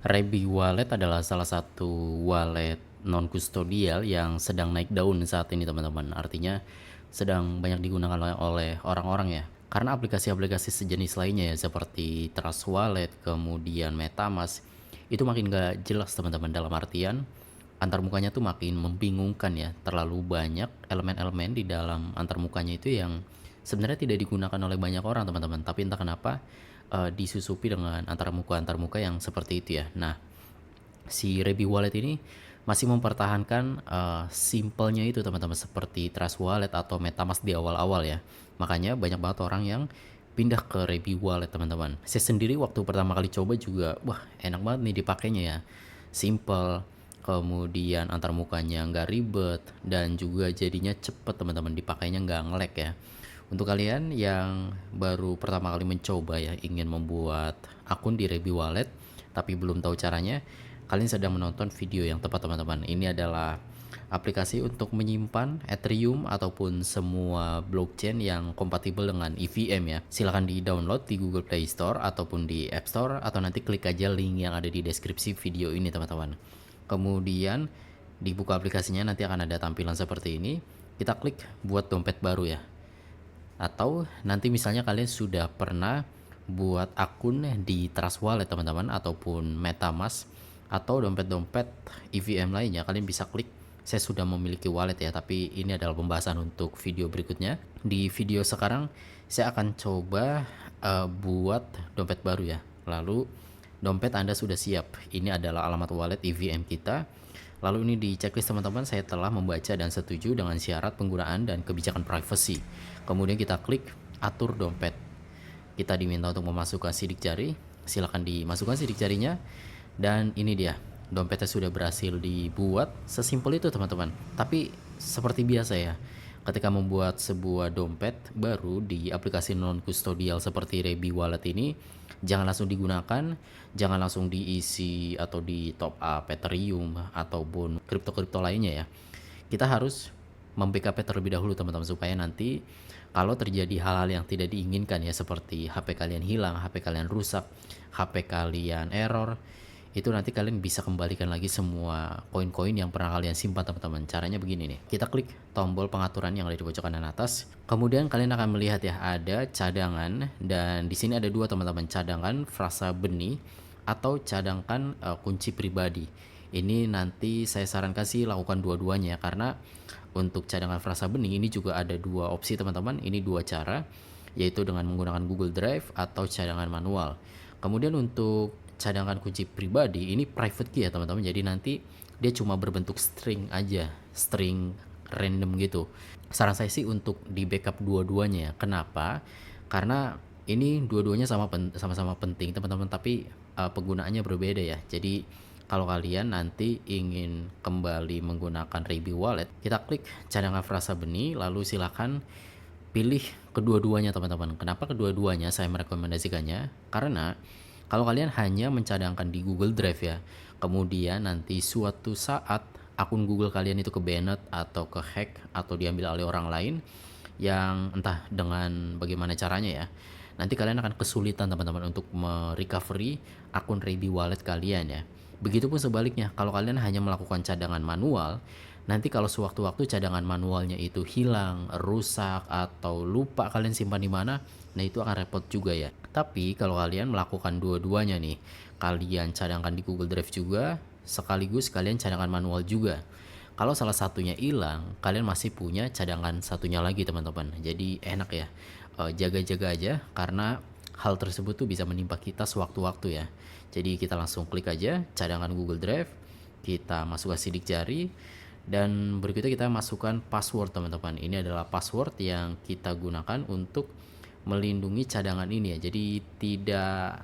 Rebi Wallet adalah salah satu wallet non-kustodial yang sedang naik daun saat ini teman-teman. Artinya sedang banyak digunakan oleh orang-orang ya. Karena aplikasi-aplikasi sejenis lainnya ya seperti Trust Wallet, kemudian MetaMask, itu makin gak jelas teman-teman, dalam artian antar mukanya tuh makin membingungkan ya. Terlalu banyak elemen-elemen di dalam antar mukanya itu yang sebenarnya tidak digunakan oleh banyak orang teman-teman. Tapi entah kenapa disusupi dengan antar muka yang seperti itu ya. Nah, si Rebi Wallet ini masih mempertahankan simpelnya itu teman-teman, seperti Trust Wallet atau MetaMask di awal-awal ya. Makanya banyak banget orang yang pindah ke Rebi Wallet teman-teman. Saya sendiri waktu pertama kali coba juga, wah enak banget nih dipakainya ya. Simple, kemudian antar mukanya nggak ribet, dan juga jadinya cepet teman-teman, dipakainya nggak ngelek ya. Untuk kalian yang baru pertama kali mencoba ya, ingin membuat akun di Rebi Wallet tapi belum tahu caranya, kalian sedang menonton video yang tepat teman-teman. Ini adalah aplikasi untuk menyimpan Ethereum ataupun semua blockchain yang kompatibel dengan EVM ya. Silahkan di-download di Google Play Store ataupun di App Store, atau nanti klik aja link yang ada di deskripsi video ini teman-teman. Kemudian dibuka aplikasinya, nanti akan ada tampilan seperti ini. Kita klik buat dompet baru ya. Atau nanti misalnya kalian sudah pernah buat akun di Trust Wallet teman-teman, ataupun MetaMask, atau dompet-dompet EVM lainnya, kalian bisa klik saya sudah memiliki wallet ya. Tapi ini adalah pembahasan untuk video berikutnya. Di video sekarang saya akan coba buat dompet baru ya. Lalu dompet Anda sudah siap, ini adalah alamat wallet EVM kita. Lalu ini di checklist teman-teman, saya telah membaca dan setuju dengan syarat penggunaan dan kebijakan privacy. Kemudian kita klik atur dompet. Kita diminta untuk memasukkan sidik jari. Silahkan dimasukkan sidik jarinya. Dan ini dia, dompetnya sudah berhasil dibuat. Sesimpel itu teman-teman. Tapi seperti biasa ya, ketika membuat sebuah dompet baru di aplikasi non-kustodial seperti Rebi Wallet ini, jangan langsung digunakan, jangan langsung diisi atau di top up Ethereum ataupun kripto-kripto lainnya ya. Kita harus membackup terlebih dahulu teman-teman, supaya nanti kalau terjadi hal-hal yang tidak diinginkan ya, seperti HP kalian hilang, HP kalian rusak, HP kalian error, itu nanti kalian bisa kembalikan lagi semua koin-koin yang pernah kalian simpan teman-teman. Caranya begini nih, kita klik tombol pengaturan yang ada di pojok kanan atas, kemudian kalian akan melihat ya, ada cadangan, dan di sini ada dua teman-teman, cadangan frasa benih atau cadangkan kunci pribadi. Ini nanti saya sarankan sih lakukan dua-duanya, karena untuk cadangan frasa benih ini juga ada dua opsi teman-teman. Ini dua cara, yaitu dengan menggunakan Google Drive atau cadangan manual. Kemudian untuk cadangan kunci pribadi ini private key ya teman-teman, jadi nanti dia cuma berbentuk string aja, string random gitu. Saran saya sih untuk di backup dua-duanya ya. Kenapa? Karena ini dua-duanya sama-sama penting teman-teman, tapi penggunaannya berbeda ya. Jadi kalau kalian nanti ingin kembali menggunakan Rebi Wallet, kita klik cadangan frasa benih, lalu silakan pilih kedua-duanya teman-teman. Kenapa kedua-duanya saya merekomendasikannya? Karena kalau kalian hanya mencadangkan di Google Drive ya, kemudian nanti suatu saat akun Google kalian itu ke-banned atau ke-hack atau diambil oleh orang lain, yang entah dengan bagaimana caranya ya, nanti kalian akan kesulitan teman-teman untuk merecovery akun Rebi Wallet kalian ya. Begitupun sebaliknya, kalau kalian hanya melakukan cadangan manual, nanti kalau sewaktu-waktu cadangan manualnya itu hilang, rusak, atau lupa kalian simpan di mana, nah itu akan repot juga ya. Tapi kalau kalian melakukan dua-duanya nih, kalian cadangkan di Google Drive juga, sekaligus kalian cadangan manual juga. Kalau salah satunya hilang, kalian masih punya cadangan satunya lagi teman-teman. Jadi enak ya, jaga-jaga aja, karena hal tersebut tuh bisa menimpa kita sewaktu-waktu ya. Jadi kita langsung klik aja cadangan Google Drive, kita masukkan sidik jari, dan berikutnya kita masukkan password teman-teman. Ini adalah password yang kita gunakan untuk melindungi cadangan ini ya. Jadi tidak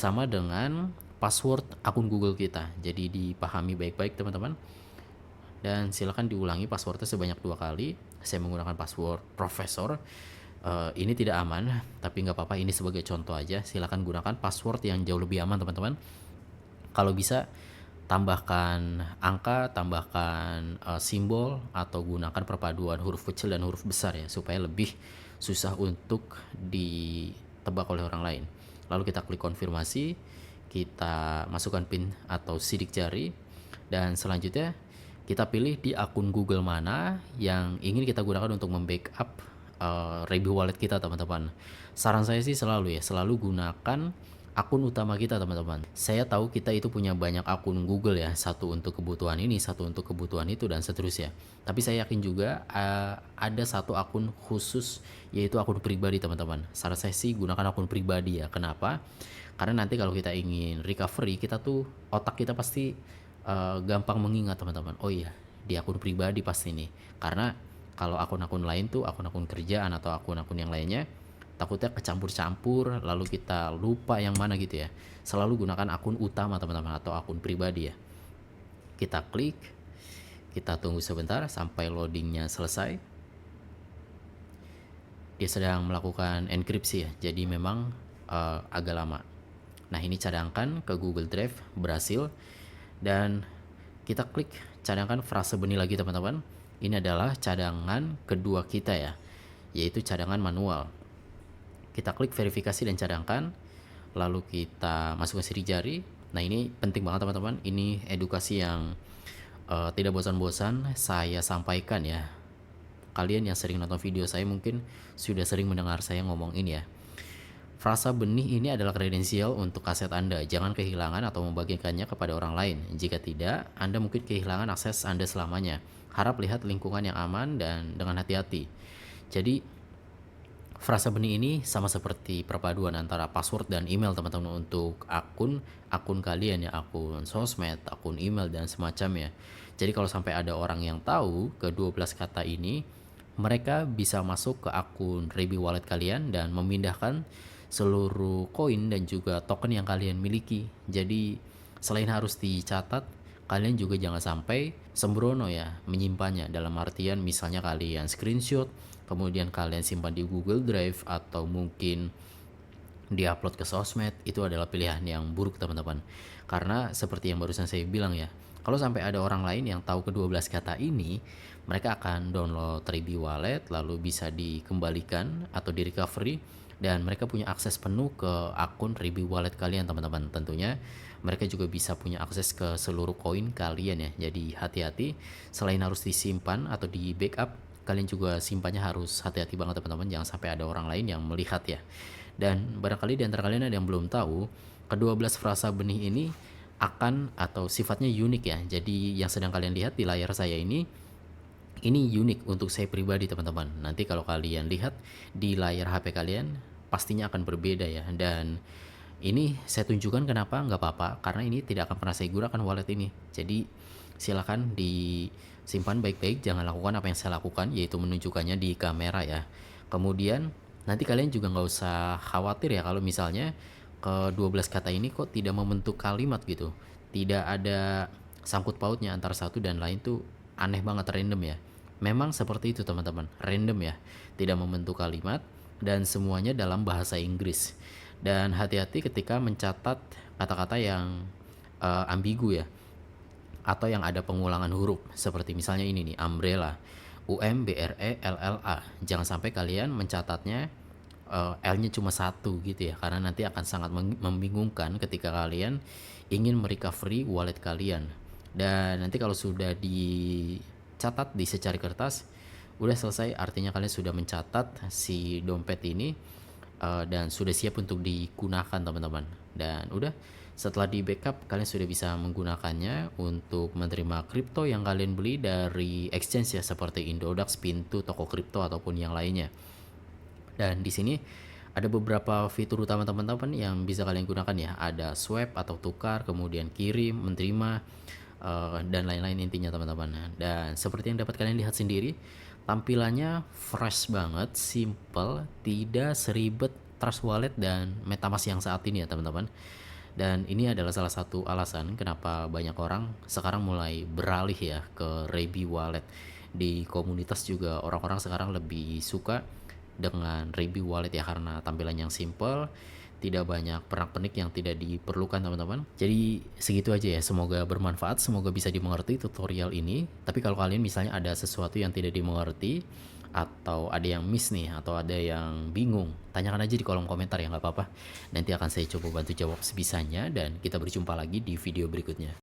sama dengan password akun Google kita. Jadi dipahami baik-baik teman-teman. Dan silakan diulangi passwordnya sebanyak 2 kali. Saya menggunakan password profesor. Ini tidak aman, tapi nggak apa-apa. Ini sebagai contoh aja. Silakan gunakan password yang jauh lebih aman teman-teman. Kalau bisa tambahkan angka, tambahkan simbol, atau gunakan perpaduan huruf kecil dan huruf besar ya, supaya lebih susah untuk ditebak oleh orang lain. Lalu kita klik konfirmasi, kita masukkan PIN atau sidik jari, dan selanjutnya kita pilih di akun Google mana yang ingin kita gunakan untuk membackup Rebi Wallet kita teman-teman. Saran saya sih selalu gunakan akun utama kita teman-teman. Saya tahu kita itu punya banyak akun Google ya, satu untuk kebutuhan ini, satu untuk kebutuhan itu, dan seterusnya. Tapi saya yakin juga ada satu akun khusus, yaitu akun pribadi teman-teman. Saran saya sih gunakan akun pribadi ya. Kenapa? Karena nanti kalau kita ingin recovery, kita tuh otak kita pasti gampang mengingat teman-teman. Oh iya, di akun pribadi pasti nih. Karena kalau akun-akun lain tuh, akun-akun kerjaan atau akun-akun yang lainnya, takutnya kecampur-campur lalu kita lupa yang mana gitu ya. Selalu gunakan akun utama teman-teman atau akun pribadi ya. Kita klik, kita tunggu sebentar sampai loadingnya selesai. Dia sedang melakukan enkripsi ya, jadi memang agak lama. Nah, ini cadangkan ke Google Drive, berhasil. Dan kita klik cadangkan frase benih lagi teman-teman. Ini adalah cadangan kedua kita ya, yaitu cadangan manual. Kita klik verifikasi dan cadangkan, lalu kita masukkan sidik jari. Nah, ini penting banget teman-teman. Ini edukasi yang tidak bosan-bosan saya sampaikan ya. Kalian yang sering nonton video saya mungkin sudah sering mendengar saya ngomong ini ya. Frasa benih ini adalah kredensial untuk aset Anda. Jangan kehilangan atau membagikannya kepada orang lain. Jika tidak, Anda mungkin kehilangan akses Anda selamanya. Harap lihat lingkungan yang aman dan dengan hati-hati. Jadi, frasa benih ini sama seperti perpaduan antara password dan email teman-teman untuk akun kalian ya, akun sosmed, akun email dan semacamnya. Jadi kalau sampai ada orang yang tahu ke 12 kata ini, mereka bisa masuk ke akun Rebi Wallet kalian dan memindahkan seluruh koin dan juga token yang kalian miliki. Jadi selain harus dicatat, kalian juga jangan sampai sembrono ya menyimpannya. Dalam artian misalnya kalian screenshot, kemudian kalian simpan di Google Drive atau mungkin diupload ke sosmed, itu adalah pilihan yang buruk teman-teman. Karena seperti yang barusan saya bilang ya, kalau sampai ada orang lain yang tahu ke-12 kata ini, mereka akan download Rebi Wallet lalu bisa dikembalikan atau di recovery, dan mereka punya akses penuh ke akun Rebi Wallet kalian teman-teman. Tentunya mereka juga bisa punya akses ke seluruh koin kalian ya. Jadi hati-hati, selain harus disimpan atau di backup, kalian juga simpannya harus hati-hati banget teman-teman, jangan sampai ada orang lain yang melihat ya. Dan barangkali di antara kalian ada yang belum tahu, ke-12 frasa benih ini akan atau sifatnya unik ya. Jadi yang sedang kalian lihat di layar saya ini unik untuk saya pribadi teman-teman. Nanti kalau kalian lihat di layar HP kalian pastinya akan berbeda ya. Dan ini saya tunjukkan kenapa nggak apa-apa, karena ini tidak akan pernah saya gunakan wallet ini. Jadi silakan disimpan baik-baik, jangan lakukan apa yang saya lakukan, yaitu menunjukkannya di kamera ya. Kemudian nanti kalian juga nggak usah khawatir ya kalau misalnya ke 12 kata ini kok tidak membentuk kalimat gitu. Tidak ada sangkut pautnya antara satu dan lain, tuh aneh banget, random ya. Memang seperti itu teman-teman, random ya, tidak membentuk kalimat dan semuanya dalam bahasa Inggris. Dan hati-hati ketika mencatat kata-kata yang ambigu ya, atau yang ada pengulangan huruf, seperti misalnya ini nih, umbrella, UMBRELLA. Jangan sampai kalian mencatatnya L-nya cuma satu gitu ya, karena nanti akan sangat membingungkan ketika kalian ingin merecovery wallet kalian. Dan nanti kalau sudah dicatat di secari kertas, udah selesai, artinya kalian sudah mencatat si dompet ini dan sudah siap untuk digunakan teman-teman. Dan udah, setelah di backup, kalian sudah bisa menggunakannya untuk menerima kripto yang kalian beli dari exchange ya, seperti Indodax, Pintu, toko kripto ataupun yang lainnya. Dan di sini ada beberapa fitur utama teman-teman yang bisa kalian gunakan ya. Ada swap atau tukar, kemudian kirim, menerima, dan lain-lain intinya teman-teman. Dan seperti yang dapat kalian lihat sendiri, tampilannya fresh banget, simple, tidak seribet Trust Wallet dan MetaMask yang saat ini ya teman-teman. Dan ini adalah salah satu alasan kenapa banyak orang sekarang mulai beralih ya ke Rebi Wallet. Di komunitas juga orang-orang sekarang lebih suka dengan Rebi Wallet ya, karena tampilan yang simple, tidak banyak pernak-pernik yang tidak diperlukan teman-teman. Jadi segitu aja ya, semoga bermanfaat, semoga bisa dimengerti tutorial ini. Tapi kalau kalian misalnya ada sesuatu yang tidak dimengerti atau ada yang miss nih, atau ada yang bingung, tanyakan aja di kolom komentar ya, nggak apa-apa. Nanti akan saya coba bantu jawab sebisanya dan kita berjumpa lagi di video berikutnya.